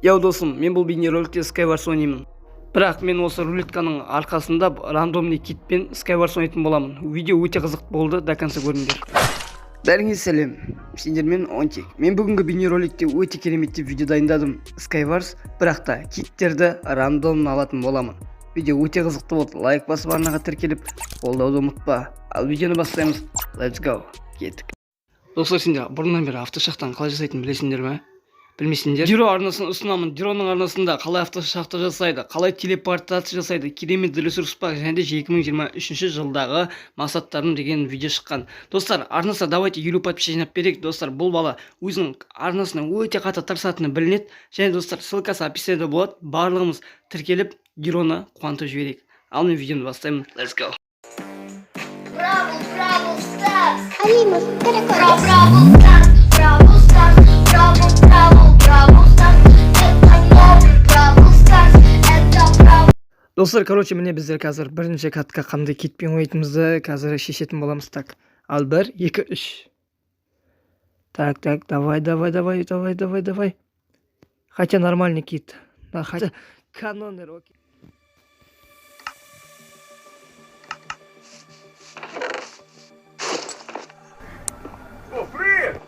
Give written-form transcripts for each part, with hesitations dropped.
Яу досым, мен бұл бейнероликте Skywars ойнаймын. Бірақ мен осы рулетканың арқасында рандомный китпен Skywars ойнайтын боламын. Видео өте қызық болды, до конца көріңдер. Бәріңе сәлем, сендермен Онтек. Мен бүгінгі бейнероликте өте кереметтеп видео дайындадым. Skywars, бірақ та киттерді рандомно алатын боламын. Видео өте қызықты болды. Лайк басып арнаға тіркеліп, қолдауды ұмытпа. Ал видеоны бастаймыз. Let's go. Кеттік. Достар, сендер бұрыннан бері автошақтан қалай жасайтынын білесіңдер ме? Білмесеңдер, Диро арнасын ұсынамын. Дироның арнасында қалай автошақты жасайды, қалай телепортация жасайды, керемет ресурс бар, және де 2023 жылдағы мақсаттарын деген видео шыққан. Достар, арнасы давайте 50 подписчик жинап берейік. Достар, бұл бала өзінің арнасына өте қатты тырысатыны білінеді. Және достар, ссылкасы описаниеда болады. Барлығымыз тіркеліп Дироны қуантып жіберейік. Ал мен видеоны бастаймын. Let's go. Браво, Stars! Алимов, Браво, Stars! Достар, короче, міне біздер қазір бірінші катқа қандай китпен ойнайтынымызды қазір шешетін боламыз. Так, ал 1, 2, 3. Так, давай. Хотя нормальный кит. Да, хотя канонер, окей. О, привет!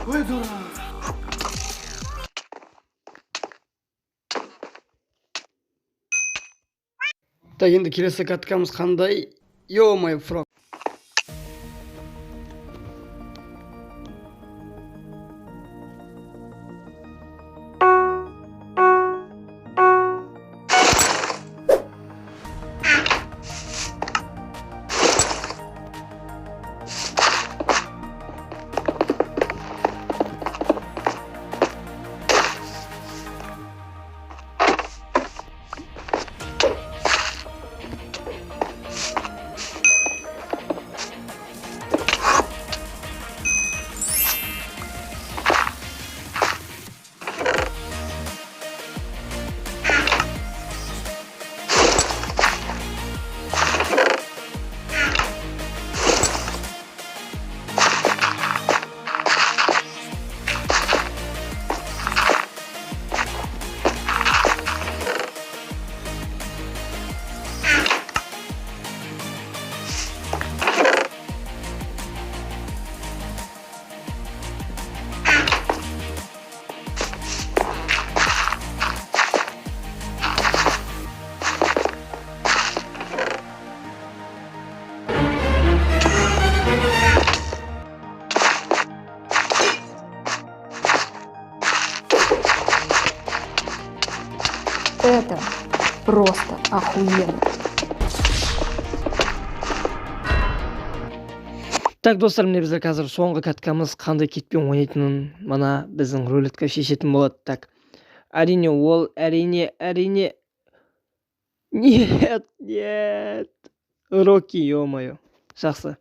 Ой, дурак! Так, енді келесі каткамыз қандай? Yo my frog. Это просто охуенно. Так, достар, міне біздер қазір соңғы каткамыз қандай китпен ойнайтынын мына біздің рулетка шешетін болады. Так, әрине ол, әрине. Нет. Рокки, ё-моё. Жақсы.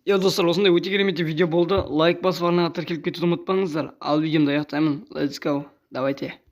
Достар, осындай өте керемет видео болды. Лайк басып арнаға тіркеліп кетуді ұмытпаңыздар. Ал видеомды аяқтаймын. Let's go. Давайте.